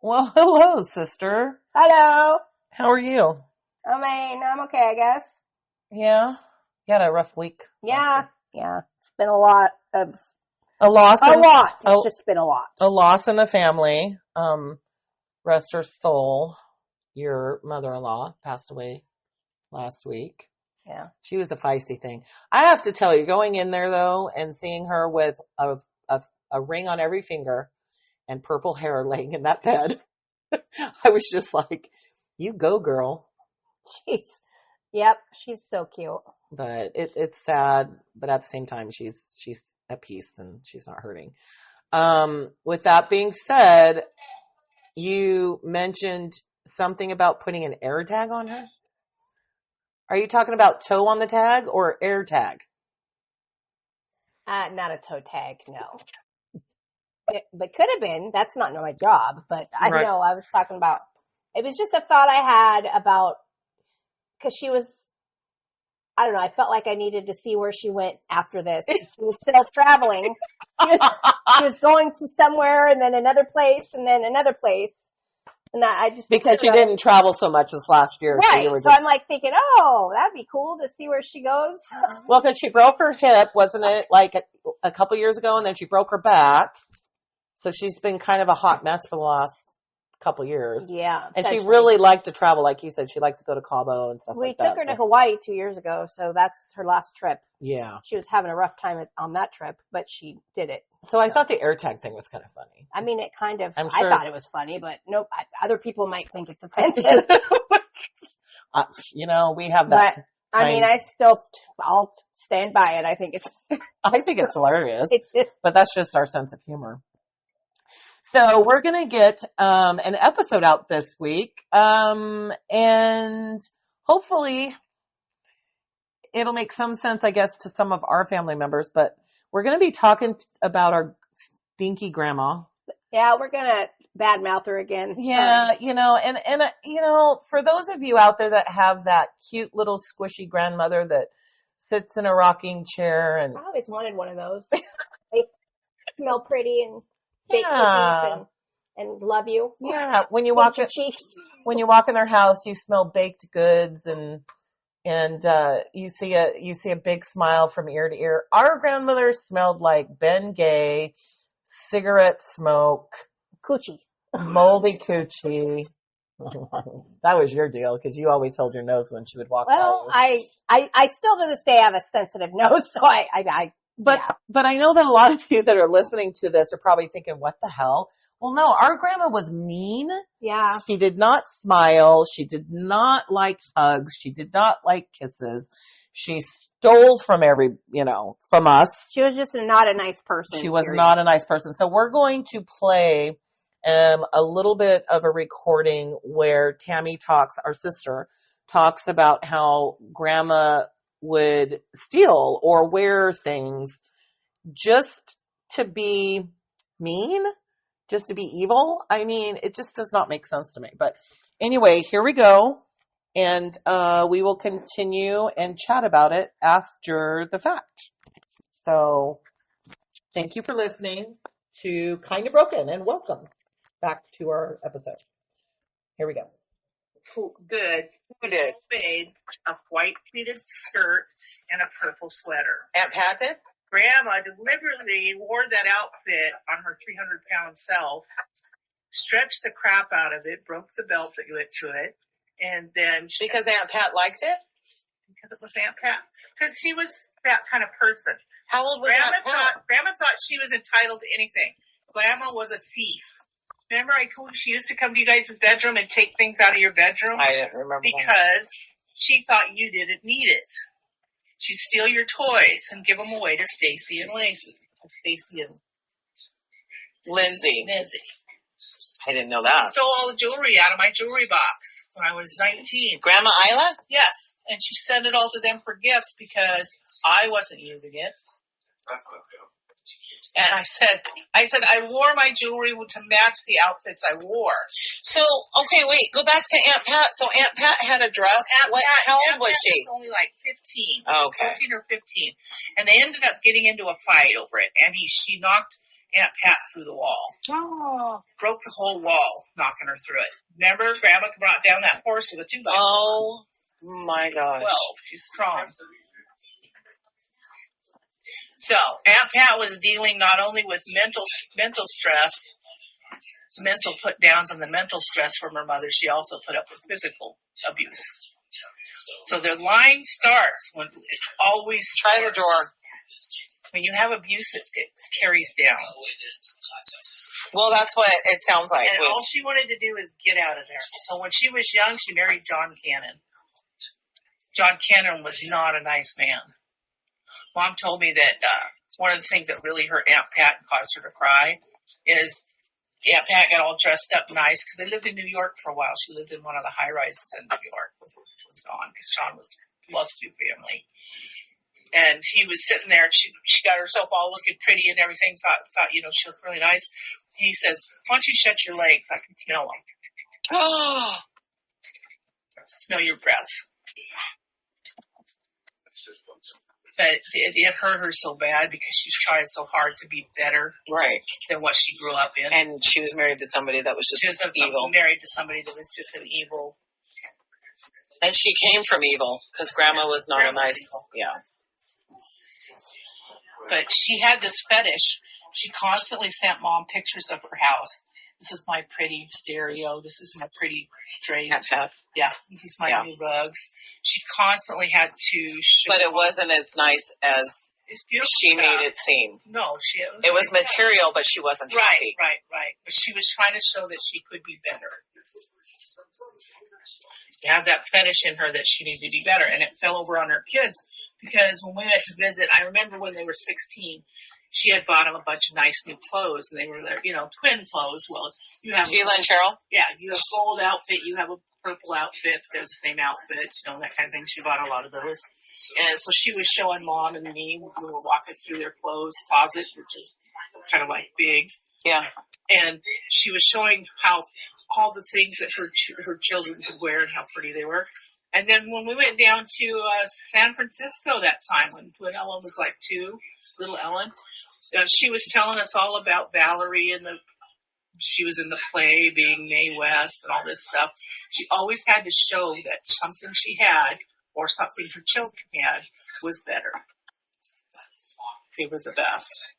Well, hello, sister. Hello. How are you? I'm okay, I guess. Yeah? You had a rough week. Yeah. It's been a lot of A loss a in lot. a, It's just been a lot. a loss in the family. Rest her soul. Your mother-in-law passed away last week. Yeah. She was a feisty thing. I have to tell you, going in there though and seeing her with a ring on every finger and purple hair laying in that bed, I was just like, you go, girl. She's so cute. But it's sad, but at the same time she's at peace and she's not hurting. With that being said, you mentioned something about putting an air tag on her. Are you talking about toe on the tag or air tag? Not a toe tag, no. But could have been. That's not my job. But I Right. know I was talking about. It was just a thought I had about because she was. I don't know. I felt like I needed to see where she went after this. She was still traveling. She was going to somewhere and then another place and then another place. And I just Because she didn't travel so much this last year. Right. So I'm like thinking, oh, that'd be cool to see where she goes. Well, because she broke her hip, wasn't it, like a couple years ago, and then she broke her back. So she's been kind of a hot mess for the last couple years. Yeah. And she really liked to travel, like you said. She liked to go to Cabo and stuff like that. We took her to Hawaii 2 years ago, so that's her last trip. Yeah. She was having a rough time on that trip, but she did it. So I thought the AirTag thing was kind of funny. I mean, it kind of, I'm sure. I thought it was funny, but nope, other people might think it's offensive. We have that. But, I mean, I'll stand by it. I think it's hilarious. But that's just our sense of humor. So we're going to get an episode out this week, and hopefully it'll make some sense, I guess, to some of our family members, but we're going to be talking about our stinky grandma. Yeah, we're going to badmouth her again. Yeah, and for those of you out there that have that cute little squishy grandmother that sits in a rocking chair, and I always wanted one of those. They smell pretty and bake cookies and love you. Yeah, when you walk in their house, you smell baked goods and you see a big smile from ear to ear. Our grandmother smelled like Bengay, cigarette smoke, coochie, moldy coochie. That was your deal because you always held your nose when she would walk by. Well, I still to this day have a sensitive nose, so But I know that a lot of you that are listening to this are probably thinking, what the hell? Well, no, our grandma was mean. Yeah. She did not smile. She did not like hugs. She did not like kisses. She stole from from us. She was just not a nice person. She was not a nice person. So we're going to play a little bit of a recording where Tammy our sister, talks about how grandma would steal or wear things just to be mean, just to be evil. I mean, it just does not make sense to me. But anyway, here we go. And we will continue and chat about it after the fact. So thank you for listening to Kind of Broken and welcome back to our episode. Here we go. Good. Made a white pleated skirt and a purple sweater. Aunt Pat did? Grandma deliberately wore that outfit on her 300-pound self, stretched the crap out of it, broke the belt that went to it, and then... Because Aunt Pat liked it? Because it was Aunt Pat. Because she was that kind of person. How old was Aunt Pat? Grandma thought she was entitled to anything. Grandma was a thief. Remember I told you she used to come to you guys' bedroom and take things out of your bedroom? I didn't remember because she thought you didn't need it. She'd steal your toys and give them away to Stacy and Lindsay. I didn't know that. She stole all the jewelry out of my jewelry box when I was 19. Grandma Isla? Yes. And she sent it all to them for gifts because I wasn't using it. And I said, I wore my jewelry to match the outfits I wore. So, okay, wait, go back to Aunt Pat. So Aunt Pat had a dress. How old was she? She was only like 15. Okay. 14 or 15. And they ended up getting into a fight over it. And she knocked Aunt Pat through the wall. Oh. Broke the whole wall, knocking her through it. Remember, Grandma brought down that horse with a 2x4. Oh my gosh. 12. She's strong. So Aunt Pat was dealing not only with mental stress, mental put downs, and the mental stress from her mother. She also put up with physical abuse. So their line starts when it always Try the door. when you have abuse, it carries down. Well, that's what it sounds like. And all she wanted to do is get out of there. So when she was young, she married John Cannon. John Cannon was not a nice man. Mom told me that one of the things that really hurt Aunt Pat and caused her to cry is Aunt Pat got all dressed up nice because they lived in New York for a while. She lived in one of the high rises in New York with John because John was well-to-do family. And he was sitting there and she got herself all looking pretty and everything. Thought she looked really nice. He says, "Why don't you shut your legs? I can smell them." Oh, smell your breath. But it hurt her so bad because she tried so hard to be better than what she grew up in. And she was married to somebody that was just evil. Married to somebody that was just an evil. And she came from evil because Grandma was not a nice. Yeah. But she had this fetish. She constantly sent Mom pictures of her house. This is my pretty stereo. This is my pretty drapes. Yeah, this is my new rugs. She constantly had to. But it wasn't as nice as she made it seem. No, it was material, but she wasn't happy. Right. But she was trying to show that she could be better. She had that fetish in her that she needed to be better, and it fell over on her kids because when we went to visit, I remember when they were 16. She had bought them a bunch of nice new clothes, and they were their, twin clothes. Well, you have Sheila and Cheryl. Yeah, you have a gold outfit, you have a purple outfit. They're the same outfit, that kind of thing. She bought a lot of those, and so she was showing Mom and me. We were walking through their clothes closet, which is kind of like big. Yeah, and she was showing how all the things that her children could wear and how pretty they were. And then when we went down to San Francisco that time, when Ellen was like 2, little Ellen, she was telling us all about Valerie and she was in the play being Mae West and all this stuff. She always had to show that something she had or something her children had was better. They were the best.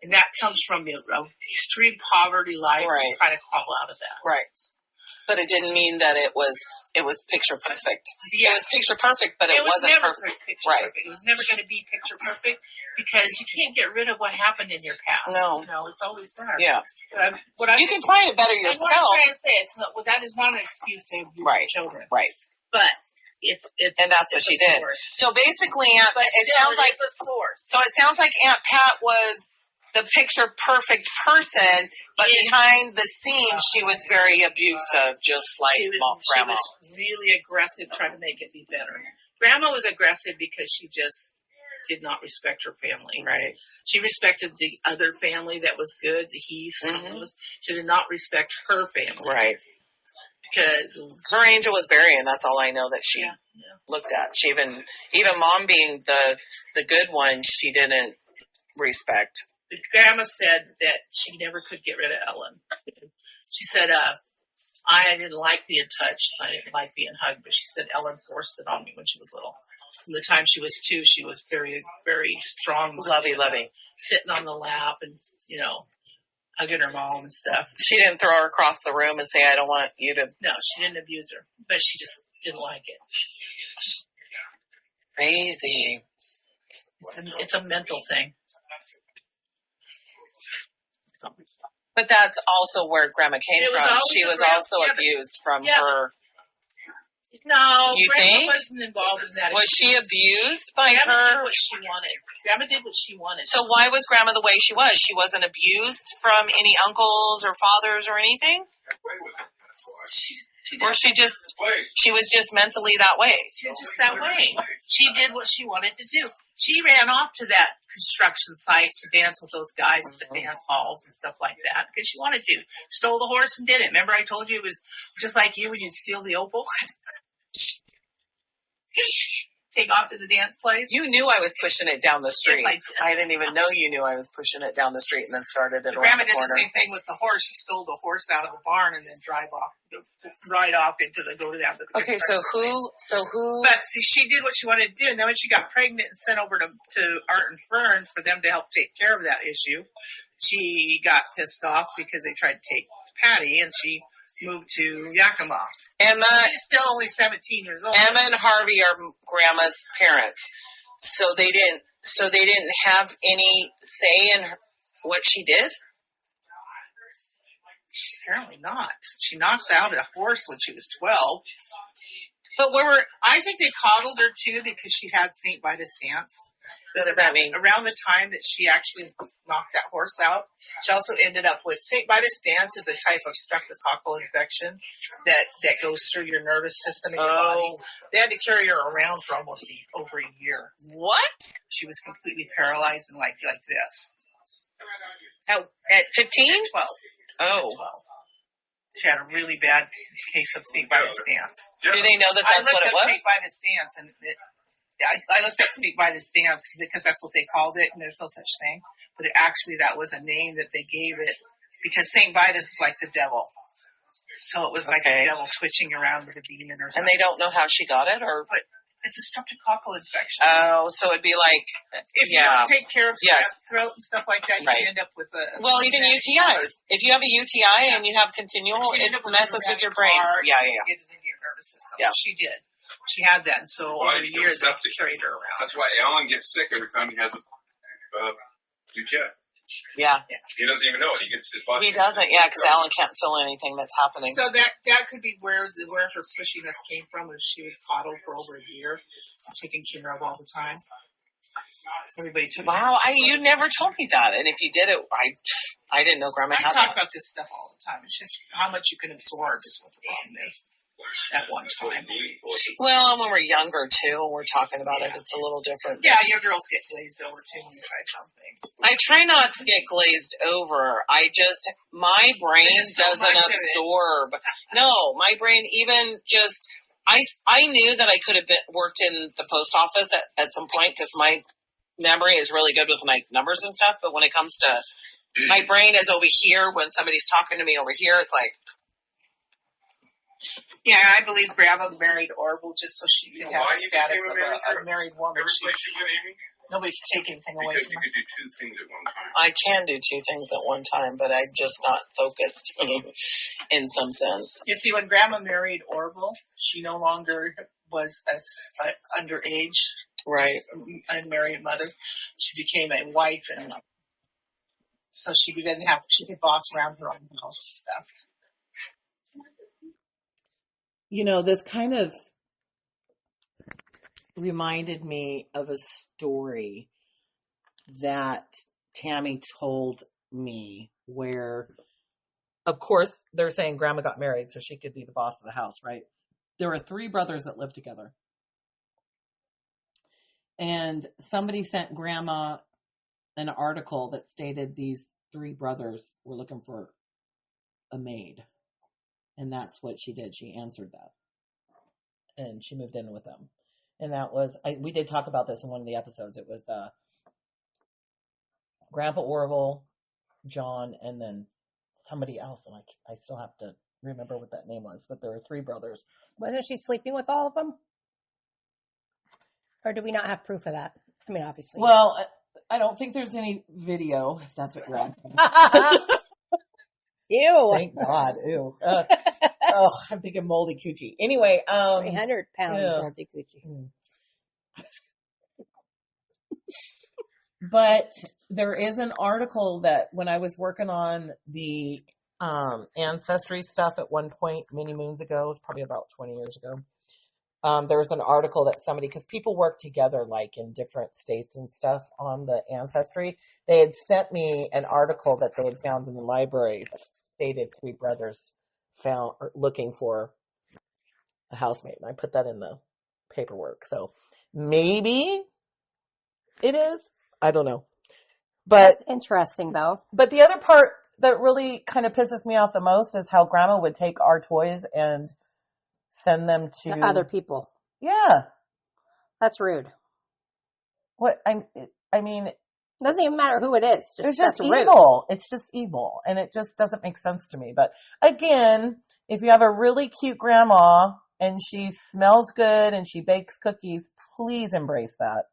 And that comes from the extreme poverty life and trying to crawl out of that. Right. But it didn't mean that it was picture perfect. Yeah. It was picture perfect, but it wasn't perfect. Perfect. It was never going to be picture perfect because you can't get rid of what happened in your past. No. It's always there. Yeah. You can find it better yourself. What I'm trying to say, that is not an excuse to abuse children. Right. But and that's what she did. So basically, it sounds like a source. So it sounds like Aunt Pat was the picture perfect person, but behind the scenes, she was very abusive, just like Grandma. She was really aggressive, trying to make it be better. Grandma was aggressive because she just did not respect her family. Right. She respected the other family that was good, the Heaths and those. She did not respect her family. Right. Because her angel was Barry, and that's all I know that she looked at. She even Mom being the good one, she didn't respect. Grandma said that she never could get rid of Ellen. She said, I didn't like being touched. I didn't like being hugged. But she said Ellen forced it on me when she was little. From the time she was 2, she was very, very strong. Lovey. Sitting on the lap and, hugging her mom and stuff. She didn't throw her across the room and say, I don't want you to. No, she didn't abuse her. But she just didn't like it. Crazy. It's a mental thing. But that's also where Grandma came from. She was also abused from her. No, you Grandma think? Wasn't involved in that. Was she abused by Grandma her? Did what she wanted. Grandma did what she wanted. So why was Grandma the way she was? She wasn't abused from any uncles or fathers or anything? She was just mentally that way. She was just that way. She did what she wanted to do. She ran off to that construction site to dance with those guys at the dance halls and stuff like that because she wanted to. Stole the horse and did it. Remember I told you it was just like you when you'd steal the opal? take off to the dance place. You knew I was pushing it down the street. Yes, I didn't even know you knew I was pushing it down the street and then started it around Grandma the did corner. the same thing with the horse. She stole the horse out of the barn and then ride off into the go to that. Okay, so who? But see, she did what she wanted to do, and then when she got pregnant and sent over to Art and Fern for them to help take care of that issue, she got pissed off because they tried to take Patty, and she moved to Yakima. Emma, she's still only 17 years old. Emma and Harvey are Grandma's parents, so they didn't have any say in what she did. Apparently not. She knocked out a horse when she was 12. But I think they coddled her too because she had St. Vitus dance. What does that mean? Around the time that she actually knocked that horse out, she also ended up with St. Vitus dance is a type of streptococcal infection that goes through your nervous system in your body. They had to carry her around for almost over a year. What? She was completely paralyzed and like this. At 15? 12. Oh. 12. She had a really bad case of St. Vitus dance. Do they know that that's what it was? St. Vitus dance, and I looked up St. Vitus dance because that's what they called it, and there's no such thing. But that was a name that they gave it because St. Vitus is like the devil. So it was like the devil twitching around with a demon or something. And they don't know how she got it, or? But it's a streptococcal infection. Oh, so it'd be like, if you don't take care of throat and stuff like that, you right. can end up with a... Well, even UTIs. If you have a UTI and you have continual, it messes with your brain. Yeah. Get it into your nervous system. Yeah. She did. She had that, and so over the years, they carried her around. That's why Alan gets sick every time he has a UTI. Yeah. He doesn't even know it. He gets his body. He doesn't, because Alan can't feel anything that's happening. So that could be where her pushiness came from, was she was coddled for over a year, taken care of all the time. Everybody took you never told me that, and if you did it, I didn't know Grandma had that. I talk about this stuff all the time. It's just how much you can absorb is what the problem is at one time. Well, when we're younger, too, and we're talking about it, it's a little different. Yeah, your girls get glazed over, too, when you try some things. I try not to get glazed over. My brain doesn't absorb. No, my brain even just... I knew that I could have worked in the post office at some point because my memory is really good with my numbers and stuff. But when it comes to my brain is over here, when somebody's talking to me over here, it's like. Yeah, I believe Grandma married Orville just so she could have the status of a married woman. Nobody can take anything away from her. Because you could do two things at one time. I can do two things at one time, but I'm just not focused in some sense. You see, when Grandma married Orville, she no longer was an underage, right, unmarried mother. She became a wife and mother. So she could boss around her own house and stuff. This kind of reminded me of a story that Tammy told me where, of course, they're saying Grandma got married so she could be the boss of the house, right? There were 3 brothers that lived together. And somebody sent Grandma an article that stated these 3 brothers were looking for a maid. And that's what she did. She answered that. And she moved in with them. And that was, we did talk about this in one of the episodes. It was Grandpa Orville, John, and then somebody else. And I still have to remember what that name was. But there were 3 brothers. Wasn't she sleeping with all of them? Or do we not have proof of that? I mean, obviously. Well, I don't think there's any video, if that's what you're asking. Ew. Thank God. Ew. I'm thinking moldy coochie. Anyway, 300-pound moldy coochie. But there is an article that when I was working on the ancestry stuff at one point many moons ago, it was probably about 20 years ago. There was an article that somebody, because people work together like in different states and stuff on the ancestry, they had sent me an article that they had found in the library that stated 3 brothers looking for a housemate. And I put that in the paperwork. So maybe it is. I don't know. But that's interesting, though. But the other part that really kind of pisses me off the most is how Grandma would take our toys and send them to other people. Yeah. That's rude. What I mean, Doesn't even matter who it is. it's That's just rude. evil. It's just evil. And it just doesn't make sense to me. But again, if you have a really cute grandma and she smells good and she bakes cookies, please embrace that.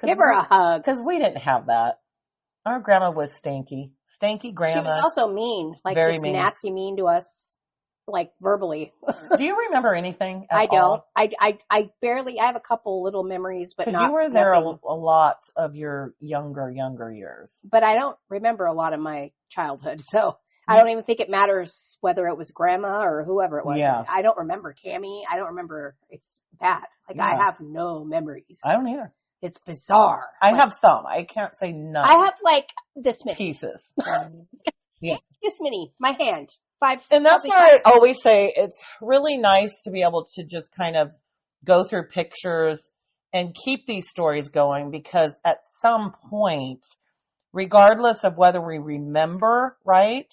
Give her a hug. Because we didn't have that. Our grandma was stanky. Stanky grandma. She was also mean. Like, Very just mean. nasty mean to us. Like, verbally. Do you remember anything at I all? don't. I barely, I have a couple little memories, but Because not. you were there nothing. a lot of your younger years. But I don't remember a lot of my childhood, so I don't even think it matters whether it was grandma or whoever it was. Yeah. I don't remember Tammy. I don't remember. It's bad. Like, Yeah. I have no memories. I don't either. It's bizarre. I Like, have some. I can't say none. I have like this many. pieces. Yeah. This many. My hand. 5. And that's probably why 5. I always say it's really nice to be able to just kind of go through pictures and keep these stories going, because at some point, regardless of whether we remember, right,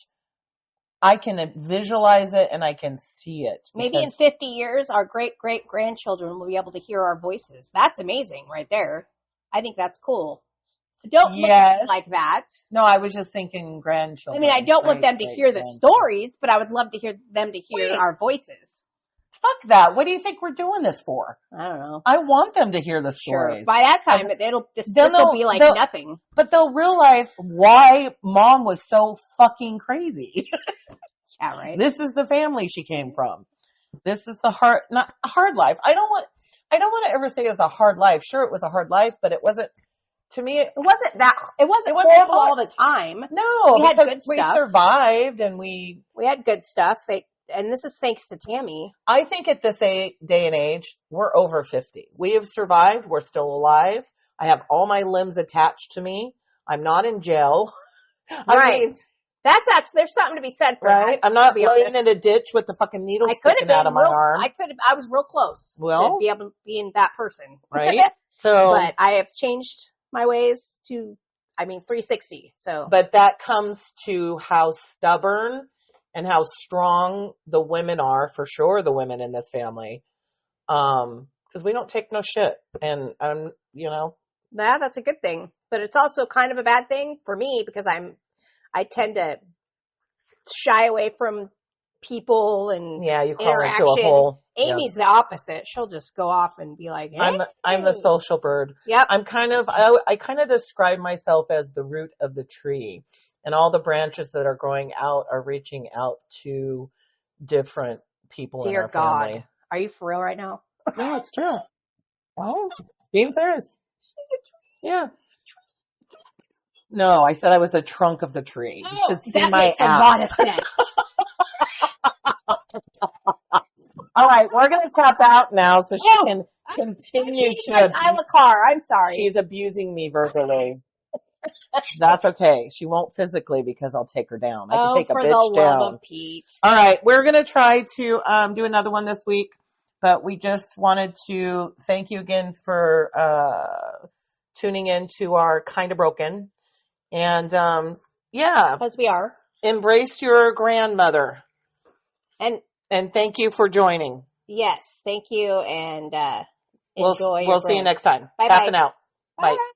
I can visualize it and I can see it. Maybe in 50 years, our great-great-grandchildren will be able to hear our voices. That's amazing right there. I think that's cool. Don't look at Yes. it like that. No, I was just thinking grandchildren. I mean, I don't want them to hear the Great-great-grandchildren. stories, but I would love to hear them to hear Wait. our voices. Fuck that. What do you think we're doing this for? I don't know. I want them to hear the Sure. stories. By that time, this will be like nothing. But they'll realize why mom was so fucking crazy. Yeah, right. This is the family she came from. This is the not hard life. I don't want to ever say it's a hard life. Sure, it was a hard life, but it wasn't, to me, It wasn't wasn't horrible hard. all the time. no, We had because good we stuff. survived and we, We had good stuff. And this is thanks to Tammy. I think at this day and age, we're over 50. We have survived. We're still alive. I have all my limbs attached to me. I'm not in jail. I mean, That's actually, there's something to be said for right? that. I'm not to be laying honest. in a ditch with the fucking needle I could have sticking been out of my arm. I was real close Well, to be able to be in that person. right? So, But I have changed my ways to, 360. So, but that comes to how stubborn and how strong the women are, for sure, the women in this family. Because we don't take no shit. And, that's a good thing. But it's also kind of a bad thing for me because I tend to shy away from people and yeah, you call into a interaction. hole. Amy's the opposite. She'll just go off and be like, Yeah. I'm the social bird. Yep. I kind of describe myself as the root of the tree, and all the branches that are growing out are reaching out to different people in Dear our God. family. Are you for real right now? No, it's true. Well, being serious. Yeah. No, I said I was the trunk of the tree. You should see that my makes a lot of ass. sense. All right, we're going to tap out now so she can continue to. I'm a car. I'm sorry. She's abusing me verbally. That's okay. She won't physically because I'll take her down. I can take a for bitch the down. love of Pete. All right, we're going to try to do another one this week, but we just wanted to thank you again for tuning in to our Kinda Broken. And As we are. embrace your grandmother. And thank you for joining. yes, thank you. And enjoy. We'll see you next time. Bye-bye. Tapping out. Bye. Bye.